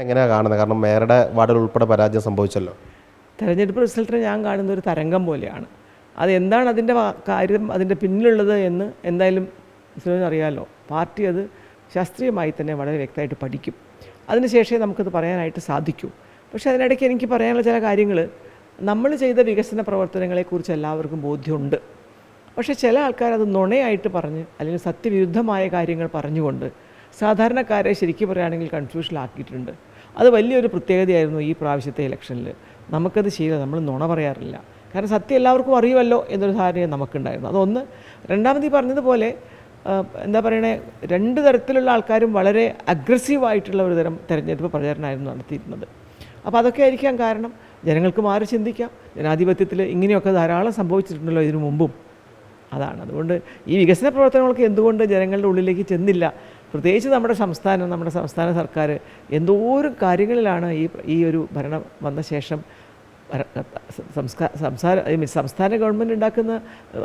എങ്ങനെയാണ് കാണുന്നത്? കാരണം മേയറുടെ വാർഡിൽ ഉൾപ്പെടെ പരാജയം സംഭവിച്ചല്ലോ. തെരഞ്ഞെടുപ്പ് റിസൾട്ടിനെ ഞാൻ കാണുന്ന ഒരു തരംഗം പോലെയാണ്. അതെന്താണ് അതിൻ്റെ കാര്യം, അതിൻ്റെ പിന്നിലുള്ളത് എന്ന് എന്തായാലും അറിയാമല്ലോ. പാർട്ടി അത് ശാസ്ത്രീയമായി തന്നെ വളരെ വ്യക്തമായിട്ട് പഠിക്കും. അതിനുശേഷമേ നമുക്കത് പറയാനായിട്ട് സാധിക്കൂ. പക്ഷേ അതിനിടയ്ക്ക് എനിക്ക് പറയാനുള്ള ചില കാര്യങ്ങൾ, നമ്മൾ ചെയ്ത വികസന പ്രവർത്തനങ്ങളെക്കുറിച്ച് എല്ലാവർക്കും ബോധ്യമുണ്ട്. പക്ഷേ ചില ആൾക്കാർ അത് നുണയായിട്ട് പറഞ്ഞ് അല്ലെങ്കിൽ സത്യവിരുദ്ധമായ കാര്യങ്ങൾ പറഞ്ഞുകൊണ്ട് സാധാരണക്കാരെ ശരിക്കും പറയുകയാണെങ്കിൽ കൺഫ്യൂഷനിലാക്കിയിട്ടുണ്ട്. അത് വലിയൊരു പ്രത്യേകതയായിരുന്നു ഈ പ്രാവശ്യത്തെ ഇലക്ഷനിൽ. നമുക്കത് ചെയ്യില്ല, നമ്മൾ നുണ പറയാറില്ല. കാരണം സത്യം എല്ലാവർക്കും അറിയുമല്ലോ എന്നൊരു ധാരണ നമുക്കുണ്ടായിരുന്നു. അതൊന്ന്. രണ്ടാമത് ഈ പറഞ്ഞതുപോലെ എന്താ പറയണേ, രണ്ട് തരത്തിലുള്ള ആൾക്കാരും വളരെ അഗ്രസീവായിട്ടുള്ള ഒരു തരം തെരഞ്ഞെടുപ്പ് പ്രചാരണമായിരുന്നു നടത്തിയിരുന്നത്. അപ്പോൾ അതൊക്കെ ആയിരിക്കാം കാരണം. ജനങ്ങൾക്ക് മാറി ചിന്തിക്കാം. ജനാധിപത്യത്തിൽ ഇങ്ങനെയൊക്കെ ധാരാളം സംഭവിച്ചിട്ടുണ്ടല്ലോ ഇതിനു മുമ്പും. അതാണ്. അതുകൊണ്ട് ഈ വികസന പ്രവർത്തനങ്ങളൊക്കെ എന്തുകൊണ്ട് ജനങ്ങളുടെ ഉള്ളിലേക്ക് ചെന്നില്ല? പ്രത്യേകിച്ച് നമ്മുടെ സംസ്ഥാന സർക്കാർ എന്തോരം കാര്യങ്ങളിലാണ് ഈ ഒരു ഭരണം വന്ന ശേഷം സംസ്ഥാന ഗവൺമെൻറ് ഉണ്ടാക്കുന്ന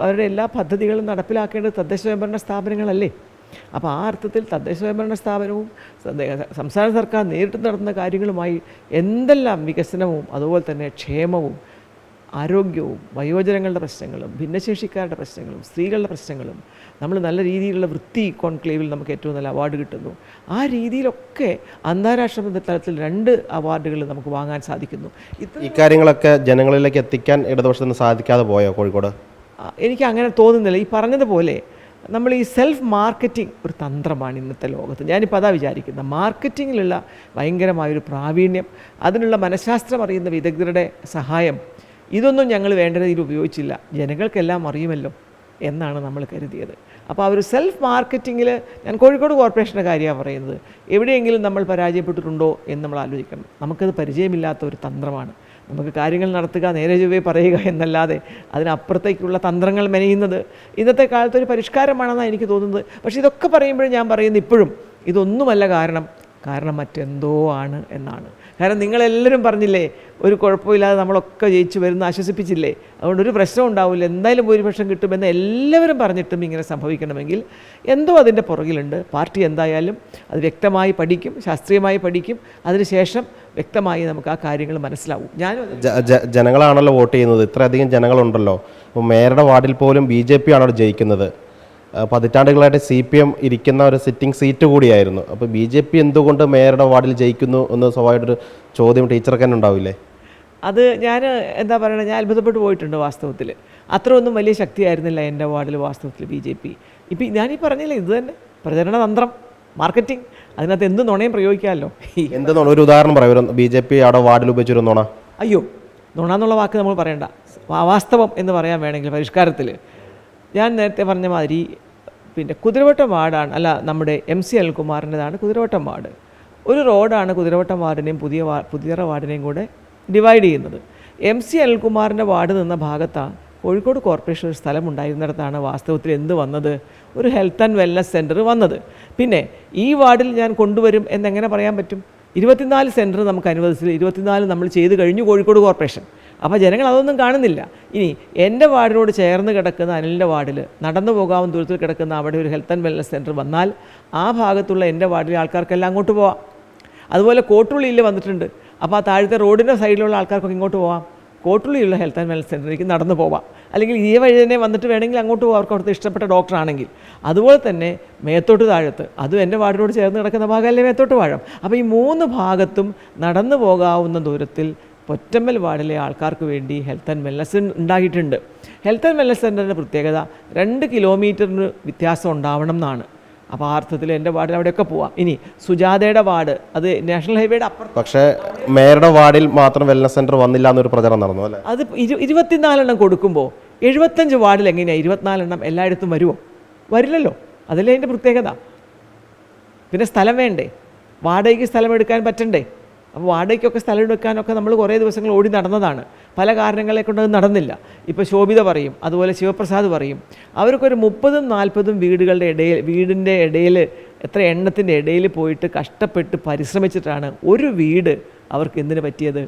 അവരുടെ എല്ലാ പദ്ധതികളും നടപ്പിലാക്കേണ്ടത് തദ്ദേശ സ്വയംഭരണ സ്ഥാപനങ്ങളല്ലേ? അപ്പോൾ ആ അർത്ഥത്തിൽ തദ്ദേശ സ്വയംഭരണ സ്ഥാപനവും സംസ്ഥാന സർക്കാർ നേരിട്ട് നടത്തുന്ന കാര്യങ്ങളുമായി എന്തെല്ലാം വികസനവും അതുപോലെ തന്നെ ക്ഷേമവും ആരോഗ്യവും വയോജനങ്ങളുടെ പ്രശ്നങ്ങളും ഭിന്നശേഷിക്കാരുടെ പ്രശ്നങ്ങളും സ്ത്രീകളുടെ പ്രശ്നങ്ങളും, നമ്മൾ നല്ല രീതിയിലുള്ള വൃത്തി കോൺക്ലേവിൽ നമുക്ക് ഏറ്റവും നല്ല അവാർഡ് കിട്ടുന്നു. ആ രീതിയിലൊക്കെ അന്താരാഷ്ട്ര തലത്തിൽ 2 അവാർഡുകൾ നമുക്ക് വാങ്ങാൻ സാധിക്കുന്നു. ഈ കാര്യങ്ങളൊക്കെ ജനങ്ങളിലേക്ക് എത്തിക്കാൻ ഇടതുപക്ഷത്തിന് സാധിക്കാതെ പോയോ കോഴിക്കോട്? എനിക്ക് അങ്ങനെ തോന്നുന്നില്ല. ഈ പറഞ്ഞതുപോലെ നമ്മൾ ഈ സെൽഫ് മാർക്കറ്റിംഗ് ഒരു തന്ത്രമാണ് ഇന്നത്തെ ലോകത്ത്. ഞാനിപ്പോൾ അതാ വിചാരിക്കുന്നത്. മാർക്കറ്റിങ്ങിലുള്ള ഭയങ്കരമായൊരു പ്രാവീണ്യം, അതിനുള്ള മനഃശാസ്ത്രം അറിയുന്ന വിദഗ്ധരുടെ സഹായം, ഇതൊന്നും ഞങ്ങൾ വേണ്ട രീതിയിൽ ഉപയോഗിച്ചില്ല. ജനങ്ങൾക്കെല്ലാം അറിയുമല്ലോ എന്നാണ് നമ്മൾ കരുതിയത്. അപ്പോൾ ആ ഒരു സെൽഫ് മാർക്കറ്റിങ്ങിൽ ഞാൻ കോഴിക്കോട് കോർപ്പറേഷൻ്റെ കാര്യമാണ് പറയുന്നത്. എവിടെയെങ്കിലും നമ്മൾ പരാജയപ്പെട്ടിട്ടുണ്ടോ എന്ന് നമ്മൾ ആലോചിക്കണം. നമുക്കത് പരിചയമില്ലാത്ത ഒരു തന്ത്രമാണ്. നമുക്ക് കാര്യങ്ങൾ നടത്തുക, നേരെ ചൊവ്വേ പറയുക എന്നല്ലാതെ അതിനപ്പുറത്തേക്കുള്ള തന്ത്രങ്ങൾ മെനയുന്നത് ഇന്നത്തെ കാലത്തൊരു പരിഷ്കാരമാണെന്നാണ് എനിക്ക് തോന്നുന്നത്. പക്ഷേ ഇതൊക്കെ പറയുമ്പോഴും ഞാൻ പറയുന്നത് ഇപ്പോഴും ഇതൊന്നുമല്ല കാരണം മറ്റെന്തോ ആണ് എന്നാണ്. കാരണം നിങ്ങളെല്ലാവരും പറഞ്ഞില്ലേ, ഒരു കുഴപ്പമില്ലാതെ നമ്മളൊക്കെ ജയിച്ചു വരുന്ന ആശ്വസിപ്പിച്ചില്ലേ, അതുകൊണ്ട് ഒരു പ്രശ്നം ഉണ്ടാവില്ല, എന്തായാലും ഭൂരിപക്ഷം കിട്ടുമെന്ന് എല്ലാവരും പറഞ്ഞിട്ടും ഇങ്ങനെ സംഭവിക്കണമെങ്കിൽ എന്തോ അതിൻ്റെ പുറകിലുണ്ട്. പാർട്ടി എന്തായാലും അത് വ്യക്തമായി പഠിക്കും, ശാസ്ത്രീയമായി പഠിക്കും. അതിനുശേഷം വ്യക്തമായി നമുക്ക് ആ കാര്യങ്ങൾ മനസ്സിലാവും. ജനങ്ങളാണല്ലോ വോട്ട് ചെയ്യുന്നത്, ഇത്രയധികം ജനങ്ങളുണ്ടല്ലോ. അപ്പോൾ മേയറുടെ വാർഡിൽ പോലും BJP ആണല്ലോ ജയിക്കുന്നത്. പതിറ്റാണ്ടുകളായിട്ട് CPM ഇരിക്കുന്ന ഒരു സിറ്റിംഗ് സീറ്റ് കൂടിയായിരുന്നു. അപ്പോൾ BJP എന്തുകൊണ്ട് മേയറുടെ വാർഡിൽ ജയിക്കുന്നു എന്ന് സ്വാഭാവികമായിട്ടൊരു ചോദ്യം ടീച്ചർക്ക് തന്നെ ഉണ്ടാവില്ലേ? അത് ഞാൻ എന്താ പറയുക, ഞാൻ അത്ഭുതപ്പെട്ടു പോയിട്ടുണ്ട് വാസ്തവത്തിൽ. അത്ര ഒന്നും വലിയ ശക്തിയായിരുന്നില്ല എൻ്റെ വാർഡിൽ വാസ്തവത്തിൽ BJP. ഇപ്പം ഞാനീ പറഞ്ഞില്ലേ, ഇത് തന്നെ പ്രചരണ തന്ത്രം, മാർക്കറ്റിംഗ്, അതിനകത്ത് എന്ത് നുണയും പ്രയോഗിക്കാമല്ലോ. എന്ത് നുണ? ഒരു ഉദാഹരണം പറയും. BJP അവിടെ വാർഡിൽ ഉപയോഗിച്ചൊരു നുണ. അയ്യോ, നുണ എന്നുള്ള വാക്ക് നമ്മൾ പറയണ്ട, വാസ്തവം എന്ന് പറയാൻ വേണമെങ്കിൽ പരിഷ്കാരത്തിൽ ഞാൻ നേരത്തെ പറഞ്ഞ മാതിരി പിന്നെ കുതിരവട്ടം വാർഡാണ്, അല്ല നമ്മുടെ MC അനിൽകുമാറിൻ്റെതാണ് കുതിരവട്ടം വാർഡ്. ഒരു റോഡാണ് കുതിരവട്ടം വാർഡിനെയും പുതിയറ വാർഡിനെയും കൂടെ ഡിവൈഡ് ചെയ്യുന്നത്. MC അനിൽകുമാറിൻ്റെ വാർഡ് നിന്ന ഭാഗത്താണ് കോഴിക്കോട് കോർപ്പറേഷൻ ഒരു സ്ഥലം ഉണ്ടായിരുന്നിടത്താണ് വാസ്തവത്തിൽ എന്ത് വന്നത്, ഒരു ഹെൽത്ത് ആൻഡ് വെൽനസ് സെൻറ്റർ വന്നത്. പിന്നെ ഈ വാർഡിൽ ഞാൻ കൊണ്ടുവരും എന്നെങ്ങനെ പറയാൻ പറ്റും? 24 സെൻറ്റർ നമുക്ക് അനുവദിച്ചത്, 24 നമ്മൾ ചെയ്ത് കഴിഞ്ഞു കോഴിക്കോട് കോർപ്പറേഷൻ. അപ്പോൾ ജനങ്ങൾ അതൊന്നും കാണുന്നില്ല. ഇനി എൻ്റെ വാർഡിനോട് ചേർന്ന് കിടക്കുന്ന അനിലിൻ്റെ വാർഡിൽ നടന്നു പോകാവുന്ന ദൂരത്തിൽ കിടക്കുന്ന അവിടെ ഒരു ഹെൽത്ത് ആൻഡ് വെൽനസ് സെൻറ്റർ വന്നാൽ ആ ഭാഗത്തുള്ള എൻ്റെ വാർഡിലെ ആൾക്കാർക്കെല്ലാം അങ്ങോട്ട് പോവാം. അതുപോലെ കോട്ടുള്ളിയിൽ വന്നിട്ടുണ്ട്. അപ്പോൾ ആ താഴത്തെ റോഡിൻ്റെ സൈഡിലുള്ള ആൾക്കാർക്കൊക്കെ ഇങ്ങോട്ട് പോവാം. കോട്ടുള്ളിയുള്ള ഹെൽത്ത് ആൻഡ് വെൽനസ് സെൻറ്ററിലേക്ക് നടന്നു പോവാം. അല്ലെങ്കിൽ ഈ വഴി തന്നെ വന്നിട്ട് വേണമെങ്കിൽ അങ്ങോട്ട് പോകാം, അവർക്ക് അവിടുത്തെ ഇഷ്ടപ്പെട്ട ഡോക്ടറാണെങ്കിൽ. അതുപോലെ തന്നെ മേത്തോട്ട് താഴത്ത്, അതും എൻ്റെ വാർഡിനോട് ചേർന്ന് കിടക്കുന്ന ഭാഗമല്ലേ മേത്തോട്ട് വാഴം. അപ്പോൾ ഈ 3 ഭാഗത്തും നടന്നു പോകാവുന്ന ദൂരത്തിൽ പൊറ്റമ്മൽ വാർഡിലെ ആൾക്കാർക്ക് വേണ്ടി ഹെൽത്ത് ആൻഡ് വെൽനസ് ഉണ്ടാക്കിയിട്ടുണ്ട്. ഹെൽത്ത് ആൻഡ് വെൽനസ് സെൻ്ററിൻ്റെ പ്രത്യേകത 2 കിലോമീറ്ററിന് വ്യത്യാസം ഉണ്ടാവണം എന്നാണ്. അപ്പോൾ ആ അർത്ഥത്തിൽ എൻ്റെ വാർഡിൽ അവിടെയൊക്കെ പോവാം. ഇനി സുജാതയുടെ വാർഡ്, അത് നാഷണൽ ഹൈവേയുടെ അപ്പുറം. പക്ഷേ മേയറുടെ വാർഡിൽ മാത്രം വെൽനസ് സെൻറ്റർ വന്നില്ല എന്നൊരു പ്രചരണം നടന്നു അല്ലേ? അത് 24 കൊടുക്കുമ്പോൾ 75 വാർഡിൽ എങ്ങനെയാണ് 24 എല്ലായിടത്തും വരുമോ? വരില്ലല്ലോ. അതല്ലേ അതിൻ്റെ പ്രത്യേകത. പിന്നെ സ്ഥലം വേണ്ടേ? വാടകയ്ക്ക് സ്ഥലം എടുക്കാൻ പറ്റണ്ടേ? അപ്പോൾ വാടകയ്ക്കൊക്കെ സ്ഥലം എടുക്കാനൊക്കെ നമ്മൾ കുറേ ദിവസങ്ങൾ ഓടി നടന്നതാണ്. പല കാരണങ്ങളെ കൊണ്ട് അത് നടന്നില്ല. ഇപ്പോൾ ശോഭിത പറയും, അതുപോലെ ശിവപ്രസാദ് പറയും, അവർക്കൊരു 30-40 വീടിൻ്റെ ഇടയിൽ എത്ര എണ്ണത്തിൻ്റെ ഇടയിൽ പോയിട്ട് കഷ്ടപ്പെട്ട് പരിശ്രമിച്ചിട്ടാണ് ഒരു വീട് അവർക്ക് എന്തിനു പറ്റിയത്?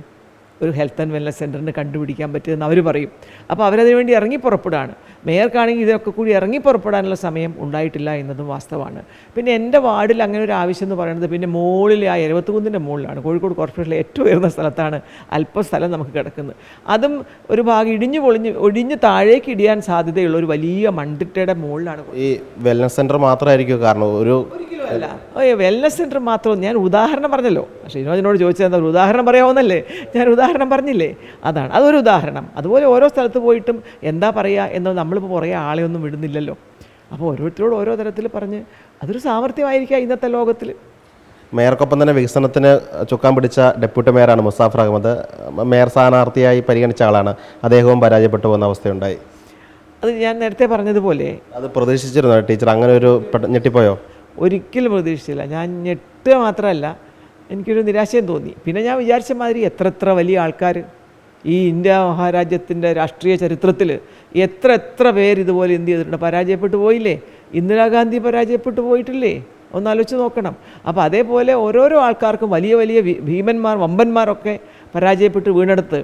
ഒരു ഹെൽത്ത് ആൻഡ് വെൽനസ് സെൻറ്ററിന് കണ്ടുപിടിക്കാൻ പറ്റിയതെന്ന് അവർ പറയും. അപ്പോൾ അവരതിനു വേണ്ടി ഇറങ്ങി പുറപ്പെടുകയാണ്. മേയർക്കാണെങ്കിൽ ഇതിനൊക്കെ കൂടി ഇറങ്ങി പുറപ്പെടാനുള്ള സമയം ഉണ്ടായിട്ടില്ല എന്നതും വാസ്തവമാണ്. പിന്നെ എൻ്റെ വാർഡിൽ അങ്ങനെ ഒരു ആവശ്യം എന്ന് പറയുന്നത് പിന്നെ മുകളിൽ ആ എരവത്തുകുന്നിൻ്റെ മുകളിലാണ്, കോഴിക്കോട് കോർപ്പറേഷനിലെ ഏറ്റവും ഉയർന്ന സ്ഥലത്താണ് അല്പം സ്ഥലം നമുക്ക് കിടക്കുന്നത്. അതും ഒരു ഭാഗം ഒടിഞ്ഞ് താഴേക്ക് ഇടിയാൻ സാധ്യതയുള്ള ഒരു വലിയ മൺതിട്ടയുടെ മുകളിലാണ്. ഈ വെൽനസ് സെൻറ്റർ മാത്രമായിരിക്കും കാരണം? ഒരിക്കലും അല്ല. വെൽനസ് സെൻറ്റർ മാത്രം ഞാൻ ഉദാഹരണം പറഞ്ഞല്ലോ. ഷീനോജിനോട് ചോദിച്ചത് എന്താ, ഒരു ഉദാഹരണം പറയാവുന്നല്ലേ? ഞാൻ ഉദാഹരണം പറഞ്ഞില്ലേ? അതൊരു ഉദാഹരണം. അതുപോലെ ഓരോ സ്ഥലത്ത് പോയിട്ടും എന്താ പറയുക എന്ന് നമ്മളിപ്പോൾ കുറേ ആളെ ഒന്നും വിടുന്നില്ലല്ലോ. അപ്പോൾ ഓരോരുത്തരോട് ഓരോ തരത്തിൽ പറഞ്ഞ് അതൊരു സാമർത്ഥ്യമായിരിക്കാം ഇന്നത്തെ ലോകത്തിൽ. മേയർക്കൊപ്പം തന്നെ വികസനത്തിന് ചുക്കാൻ പിടിച്ച ഡെപ്യൂട്ടി മേയറാണ് മുസാഫർ അഹമ്മദ്. മേയർ സ്ഥാനാർത്ഥിയായി പരിഗണിച്ച ആളാണ്. അദ്ദേഹവും പരാജയപ്പെട്ടു പോകുന്ന അവസ്ഥയുണ്ടായി. അത് ഞാൻ നേരത്തെ പറഞ്ഞതുപോലെ അത് പ്രതീക്ഷിച്ചിരുന്നോ ടീച്ചർ? അങ്ങനെ ഒരു ഞെട്ടിപ്പോയോ? ഒരിക്കലും പ്രതീക്ഷിച്ചില്ല. ഞാൻ ഞെട്ടുക മാത്രമല്ല, എനിക്കൊരു നിരാശയും തോന്നി. പിന്നെ ഞാൻ വിചാരിച്ച മാതിരി എത്ര വലിയ ആൾക്കാർ ഈ ഇന്ത്യ മഹാരാജ്യത്തിൻ്റെ രാഷ്ട്രീയ ചരിത്രത്തിൽ എത്ര പേര് ഇതുപോലെ എന്ത് ചെയ്തിട്ടുണ്ട്, പരാജയപ്പെട്ടു പോയില്ലേ? ഇന്ദിരാഗാന്ധി പരാജയപ്പെട്ടു പോയിട്ടില്ലേ? ഒന്നാലോചിച്ച് നോക്കണം. അപ്പോൾ അതേപോലെ ഓരോരോ ആൾക്കാർക്കും വലിയ ഭീമന്മാർ വമ്പന്മാരൊക്കെ പരാജയപ്പെട്ട് വീണെടുത്ത്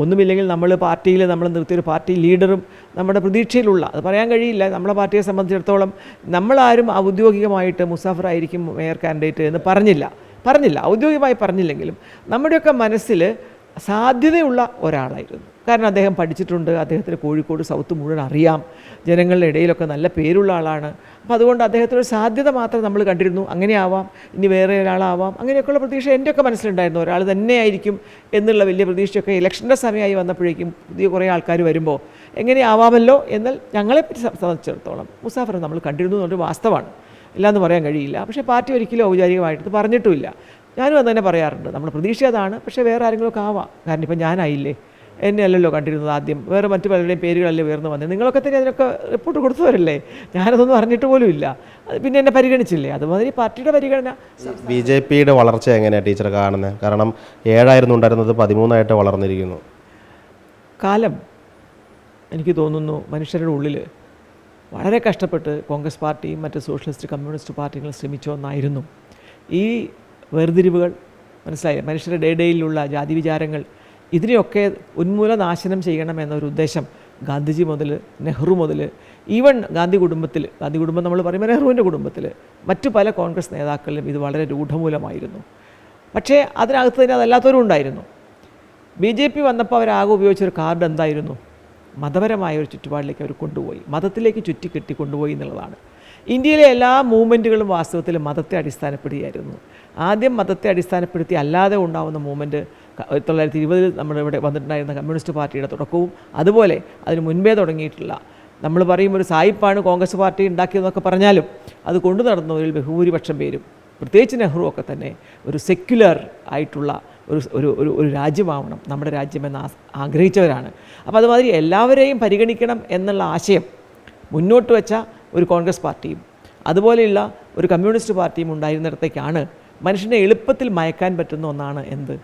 ഒന്നുമില്ലെങ്കിൽ നമ്മൾ പാർട്ടിയിൽ നമ്മൾ നിർത്തിയൊരു പാർട്ടി ലീഡറും നമ്മുടെ പ്രതീക്ഷയിലുള്ള, അത് പറയാൻ കഴിയില്ല, നമ്മളെ പാർട്ടിയെ സംബന്ധിച്ചിടത്തോളം നമ്മളാരും ഔദ്യോഗികമായിട്ട് മുസാഫർ ആയിരിക്കും മേയർ കാൻഡിഡേറ്റ് എന്ന് പറഞ്ഞില്ല ഔദ്യോഗികമായി പറഞ്ഞില്ലെങ്കിലും നമ്മുടെയൊക്കെ മനസ്സിൽ സാധ്യതയുള്ള ഒരാളായിരുന്നു. കാരണം അദ്ദേഹം പഠിച്ചിട്ടുണ്ട്, അദ്ദേഹത്തിന് കോഴിക്കോട് സൗത്ത് മുഴുവൻ അറിയാം, ജനങ്ങളുടെ ഇടയിലൊക്കെ നല്ല പേരുള്ള ആളാണ്. അപ്പോൾ അതുകൊണ്ട് അദ്ദേഹത്തിനൊരു സാധ്യത മാത്രം നമ്മൾ കണ്ടിരുന്നു. അങ്ങനെ ആവാം, ഇനി വേറെ ഒരാളാവാം, അങ്ങനെയൊക്കെയുള്ള പ്രതീക്ഷ എൻ്റെയൊക്കെ മനസ്സിലുണ്ടായിരുന്നു. ഒരാൾ തന്നെയായിരിക്കും എന്നുള്ള വലിയ പ്രതീക്ഷയൊക്കെ ഇലക്ഷൻ്റെ സമയമായി വന്നപ്പോഴേക്കും പുതിയ കുറേ ആൾക്കാർ വരുമ്പോൾ എങ്ങനെയാവാമല്ലോ എന്നാൽ ഞങ്ങളെപ്പറ്റി സംബന്ധിച്ചിടത്തോളം മുസാഫർ നമ്മൾ കണ്ടിരുന്നു എന്നൊരു വാസ്തവമാണ്, ഇല്ലയെന്ന് പറയാൻ കഴിയില്ല. പക്ഷേ പാർട്ടി ഒരിക്കലും ഔപചാരികമായിട്ട് പറഞ്ഞിട്ടുമില്ല. ഞാനും അത് തന്നെ പറയാറുണ്ട്, നമ്മുടെ പ്രതീക്ഷ അതാണ്. പക്ഷേ വേറെ ആരെങ്കിലുമൊക്കെ ആവാം. കാരണം ഇപ്പം ഞാനായില്ലേ, എന്നെ അല്ലല്ലോ കണ്ടിരുന്നത് ആദ്യം, വേറെ മറ്റു പലരുടെയും പേരുകളല്ലേ ഉയർന്നു വന്നത്. നിങ്ങളൊക്കെ തന്നെ അതിനൊക്കെ റിപ്പോർട്ട് കൊടുത്തവരല്ലേ, ഞാനതൊന്നും അറിഞ്ഞിട്ട് പോലും ഇല്ല. പിന്നെ എന്നെ പരിഗണിച്ചില്ലേ, അതുമാതിരി പാർട്ടിയുടെ പരിഗണന. BJPയുടെ വളർച്ച എങ്ങനെയാണ് ടീച്ചർ കാണുന്നത്? കാരണം 7 ഉണ്ടായിരുന്നത് 13 വളർന്നിരിക്കുന്നു. കാലം എനിക്ക് തോന്നുന്നു മനുഷ്യരുടെ ഉള്ളിൽ വളരെ കഷ്ടപ്പെട്ട് കോൺഗ്രസ് പാർട്ടിയും മറ്റ് സോഷ്യലിസ്റ്റ് കമ്മ്യൂണിസ്റ്റ് പാർട്ടികളും ശ്രമിച്ചോന്നായിരുന്നു ഈ വേർതിരിവുകൾ. മനസ്സിലായി? മനുഷ്യരുടെ ഇടയിലുള്ള ജാതി വിചാരങ്ങൾ, ഇതിനെയൊക്കെ ഉന്മൂലനാശനം ചെയ്യണമെന്നൊരു ഉദ്ദേശം ഗാന്ധിജി മുതൽ നെഹ്റു മുതൽ ഈവൻ ഗാന്ധി കുടുംബം നമ്മൾ പറയുമ്പോൾ നെഹ്റുവിൻ്റെ കുടുംബത്തിൽ മറ്റു പല കോൺഗ്രസ് നേതാക്കളിലും ഇത് വളരെ രൂഢമൂലമായിരുന്നു. പക്ഷേ അതിനകത്ത് തന്നെ അതല്ലാത്തവരും ഉണ്ടായിരുന്നു. BJP വന്നപ്പോൾ അവരാകെ ഉപയോഗിച്ചൊരു കാർഡ് എന്തായിരുന്നു? മതപരമായ ഒരു ചുറ്റുപാടിലേക്ക് അവർ കൊണ്ടുപോയി, മതത്തിലേക്ക് ചുറ്റിക്കെട്ടി കൊണ്ടുപോയി എന്നുള്ളതാണ്. ഇന്ത്യയിലെ എല്ലാ മൂവ്മെൻറ്റുകളും വാസ്തവത്തിൽ മതത്തെ അടിസ്ഥാനപ്പെടുത്തിയായിരുന്നു. ആദ്യം മതത്തെ അടിസ്ഥാനപ്പെടുത്തി അല്ലാതെ ഉണ്ടാകുന്ന മൂവ്മെൻറ്റ് 1920 നമ്മുടെ ഇവിടെ വന്നിട്ടുണ്ടായിരുന്ന കമ്മ്യൂണിസ്റ്റ് പാർട്ടിയുടെ തുടക്കവും അതുപോലെ അതിന് മുൻപേ തുടങ്ങിയിട്ടുള്ള, നമ്മൾ പറയും ഒരു സായിപ്പാണ് കോൺഗ്രസ് പാർട്ടി ഉണ്ടാക്കിയതെന്നൊക്കെ പറഞ്ഞാലും അത് കൊണ്ടു നടന്നവരിൽ ബഹുഭൂരിപക്ഷം പേരും പ്രത്യേകിച്ച് നെഹ്റു ഒക്കെ തന്നെ ഒരു സെക്യുലർ ആയിട്ടുള്ള ഒരു രാജ്യമാവണം നമ്മുടെ രാജ്യമെന്ന് ആഗ്രഹിച്ചവരാണ്. അപ്പോൾ അതുമാതിരി എല്ലാവരെയും പരിഗണിക്കണം എന്നുള്ള ആശയം മുന്നോട്ട് വെച്ച ഒരു കോൺഗ്രസ് പാർട്ടിയും അതുപോലെയുള്ള ഒരു കമ്മ്യൂണിസ്റ്റ് പാർട്ടിയും ഉണ്ടായിരുന്നിടത്തേക്കാണ് മനുഷ്യനെ എളുപ്പത്തിൽ മയക്കാൻ പറ്റുന്ന ഒന്നാണ് എന്ത്?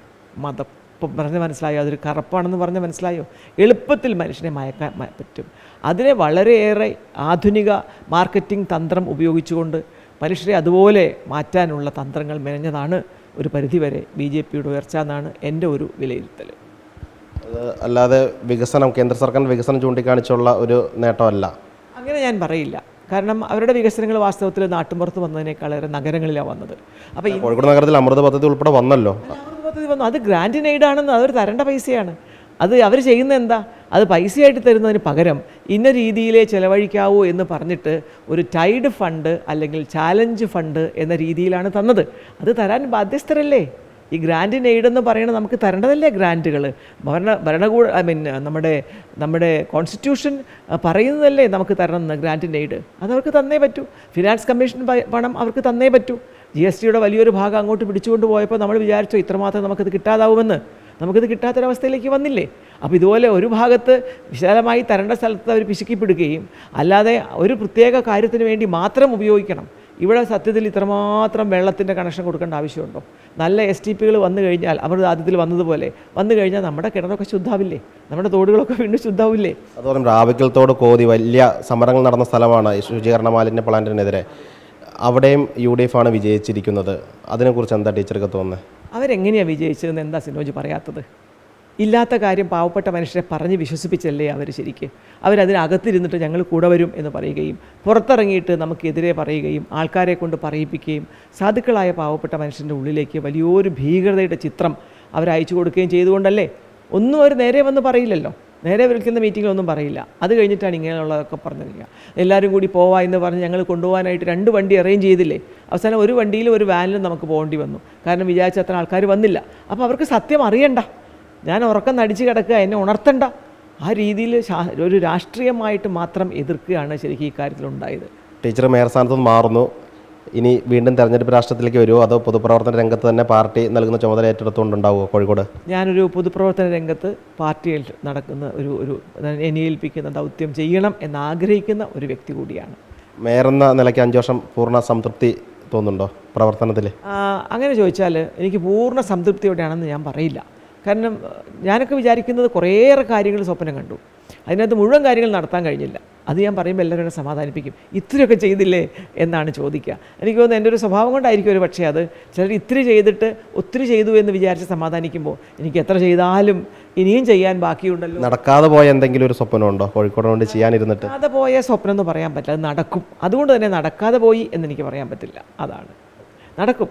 മതം. ഇപ്പം പറഞ്ഞ് മനസ്സിലായോ? അതൊരു കറുപ്പാണെന്ന് പറഞ്ഞ് മനസ്സിലായോ? എളുപ്പത്തിൽ മനുഷ്യനെ മയക്കാൻ പറ്റും. അതിനെ വളരെയേറെ ആധുനിക മാർക്കറ്റിംഗ് തന്ത്രം ഉപയോഗിച്ചുകൊണ്ട് മനുഷ്യരെ അതുപോലെ മാറ്റാനുള്ള തന്ത്രങ്ങൾ മെനഞ്ഞതാണ് ഒരു പരിധിവരെ BJPയുടെ ഉയർച്ച എന്നാണ് എൻ്റെ ഒരു വിലയിരുത്തൽ. അല്ലാതെ വികസനം, കേന്ദ്ര സർക്കാർ വികസനം ചൂണ്ടിക്കാണിച്ചുള്ള ഒരു നേട്ടമല്ല. അങ്ങനെ ഞാൻ പറയില്ല. കാരണം അവരുടെ വികസനങ്ങൾ വാസ്തവത്തിൽ നാട്ടുമ്പുറത്ത് വന്നതിനേക്കാളേറെ നഗരങ്ങളിലാണ് വന്നത്. അപ്പോൾ കോഴിക്കോട് നഗരത്തിൽ അമൃത പദ്ധതി ഉൾപ്പെടെ വന്നല്ലോ. അമൃത പദ്ധതി വന്നു, അത് ഗ്രാൻഡ് ഇൻ എയ്ഡ് ആണെന്ന്, അതൊരു തരേണ്ട പൈസയാണ്. അത് അവർ ചെയ്യുന്ന എന്താ? അത് പൈസയായിട്ട് തരുന്നതിന് പകരം ഇന്ന രീതിയിലേ ചിലവഴിക്കാവൂ എന്ന് പറഞ്ഞിട്ട് ഒരു ടൈഡ് ഫണ്ട് അല്ലെങ്കിൽ ചാലഞ്ച് ഫണ്ട് എന്ന രീതിയിലാണ് തന്നത്. അത് തരാൻ ബാധ്യസ്ഥരല്ലേ? ഈ ഗ്രാൻഡ് ഇൻ എയ്ഡ് എന്ന് പറയുന്നത് നമുക്ക് തരേണ്ടതല്ലേ ഗ്രാൻറ്റുകൾ? ഭരണകൂട നമ്മുടെ കോൺസ്റ്റിറ്റ്യൂഷൻ പറയുന്നതല്ലേ നമുക്ക് തരണമെന്ന് ഗ്രാൻഡ് ഇൻ എയ്ഡ്. അതവർക്ക് തന്നേ പറ്റൂ. ഫിനാൻസ് കമ്മീഷൻ പണം അവർക്ക് തന്നേ പറ്റൂ. GSTയുടെ വലിയൊരു ഭാഗം അങ്ങോട്ട് പിടിച്ചുകൊണ്ട് പോയപ്പോൾ നമ്മൾ വിചാരിച്ചോ ഇത്രമാത്രം നമുക്കത് കിട്ടാതാവുമെന്ന്? നമുക്കത് കിട്ടാത്തൊരവസ്ഥയിലേക്ക് വന്നില്ലേ? അപ്പോൾ ഇതുപോലെ ഒരു ഭാഗത്ത് വിശാലമായി തരേണ്ട സ്ഥലത്ത് അവർ പിശുക്കിപ്പിടുകയും അല്ലാതെ ഒരു പ്രത്യേക കാര്യത്തിന് വേണ്ടി മാത്രം ഉപയോഗിക്കണം. ഇവിടെ സത്യത്തിൽ ഇത്രമാത്രം വെള്ളത്തിൻ്റെ കണക്ഷൻ കൊടുക്കേണ്ട ആവശ്യമുണ്ടോ? നല്ല STPകൾ വന്നു കഴിഞ്ഞാൽ അവർ ആദ്യത്തിൽ വന്നതുപോലെ വന്നു കഴിഞ്ഞാൽ നമ്മുടെ കിണറൊക്കെ ശുദ്ധാവില്ലേ? നമ്മുടെ തോടുകളൊക്കെ വീണ്ടും ശുദ്ധാവില്ലേ? അതുപോലെ റാവിക്കൽ തോട് കോതി വലിയ സമരങ്ങൾ നടന്ന സ്ഥലമാണ് ശുചീകരണ മാലിന്യ പ്ലാന്റിനെതിരെ. അവിടെയും UDF ആണ് വിജയിച്ചിരിക്കുന്നത്. അതിനെക്കുറിച്ച് എന്താ ടീച്ചർക്ക് തോന്നുന്നത്? അവരെങ്ങനെയാണ് വിജയിച്ചതെന്ന് എന്താ സിനോജ് പറയാത്തത്? ഇല്ലാത്ത കാര്യം പാവപ്പെട്ട മനുഷ്യരെ പറഞ്ഞ് വിശ്വസിപ്പിച്ചല്ലേ അവർ ശരിക്ക്. അവരതിനകത്തിരുന്നിട്ട് ഞങ്ങൾ കൂടെ വരും എന്ന് പറയുകയും പുറത്തിറങ്ങിയിട്ട് നമുക്കെതിരെ പറയുകയും ആൾക്കാരെ കൊണ്ട് പറയിപ്പിക്കുകയും സാധുക്കളായ പാവപ്പെട്ട മനുഷ്യൻ്റെ ഉള്ളിലേക്ക് വലിയൊരു ഭീകരതയുടെ ചിത്രം അവരയച്ചു കൊടുക്കുകയും ചെയ്തുകൊണ്ടല്ലേ. ഒന്നും അവർ നേരെ വന്ന് പറയില്ലല്ലോ, നേരെ വിളിക്കുന്ന മീറ്റിങ്ങിലൊന്നും പറയില്ല. അത് കഴിഞ്ഞിട്ടാണ് ഇങ്ങനെയുള്ളതൊക്കെ പറഞ്ഞിരിക്കുക. എല്ലാവരും കൂടി പോവാ എന്ന് പറഞ്ഞ് ഞങ്ങൾ കൊണ്ടുപോകാനായിട്ട് 2 വണ്ടി അറേഞ്ച് ചെയ്തില്ലേ. അവസാനം ഒരു വണ്ടിയിലും ഒരു വാനിലും നമുക്ക് പോകേണ്ടി വന്നു. കാരണം വിചാരിച്ച അത്ര ആൾക്കാർ വന്നില്ല. അപ്പോൾ അവർക്ക് സത്യം അറിയണ്ട, ഞാൻ ഉറക്കം നടിച്ച് കിടക്കുക, എന്നെ ഉണർത്തണ്ട. ആ രീതിയിൽ ഒരു രാഷ്ട്രീയമായിട്ട് മാത്രം എതിർക്കുകയാണ് ശരിക്കും ഈ കാര്യത്തിലുണ്ടായത്. ടീച്ചർ മേയർ സ്ഥാനത്ത് നിന്ന് മാറുന്നു, ഇനി വീണ്ടും തെരഞ്ഞെടുപ്പ് രാഷ്ട്രീയത്തിലേക്ക് വരുമോ അതോ പൊതുപ്രവർത്തന രംഗത്ത് തന്നെ പാർട്ടി നൽകുന്ന ചുമതല ഏറ്റെടുത്തുകൊണ്ടുണ്ടാവുമോ കോഴിക്കോട്? ഞാനൊരു പൊതുപ്രവർത്തന രംഗത്ത് പാർട്ടിയിൽ നടക്കുന്ന ഒരു എന്നെ ഏൽപ്പിക്കുന്ന ദൗത്യം ചെയ്യണം എന്നാഗ്രഹിക്കുന്ന ഒരു വ്യക്തി കൂടിയാണ്. മേയർ എന്ന നിലയ്ക്ക് 5 വർഷം പൂർണ്ണ സംതൃപ്തി തോന്നുന്നുണ്ടോ പ്രവർത്തനത്തിൽ? അങ്ങനെ ചോദിച്ചാൽ എനിക്ക് പൂർണ്ണ സംതൃപ്തിയോടെയാണെന്ന് ഞാൻ പറയില്ല. കാരണം ഞാനൊക്കെ വിചാരിക്കുന്നത് കുറേയേറെ കാര്യങ്ങൾ സ്വപ്നം കണ്ടു, അതിനകത്ത് മുഴുവൻ കാര്യങ്ങൾ നടത്താൻ കഴിഞ്ഞില്ല. അത് ഞാൻ പറയുമ്പോൾ എല്ലാവരും എന്നെ സമാധാനിപ്പിക്കും, ഇത്രയൊക്കെ ചെയ്തില്ലേ എന്നാണ് ചോദിക്കുക. എനിക്ക് തോന്നുന്നു എൻ്റെ ഒരു സ്വഭാവം കൊണ്ടായിരിക്കും ഒരു പക്ഷേ അത്. ചിലർ ഇത്തിരി ചെയ്തിട്ട് ഒത്തിരി ചെയ്തു എന്ന് വിചാരിച്ച് സമാധാനിക്കുമ്പോൾ എനിക്ക് എത്ര ചെയ്താലും ഇനിയും ചെയ്യാൻ ബാക്കിയുണ്ടല്ലോ. നടക്കാതെ പോയ എന്തെങ്കിലും ഒരു സ്വപ്നമുണ്ടോ കോഴിക്കോട് കൊണ്ട് ചെയ്യാനിരുന്നിട്ട്? നടക്കാതെ പോയ സ്വപ്നം എന്ന് പറയാൻ പറ്റില്ല, അത് നടക്കും. അതുകൊണ്ട് തന്നെ നടക്കാതെ പോയി എന്നെനിക്ക് പറയാൻ പറ്റില്ല, അതാണ് നടക്കും.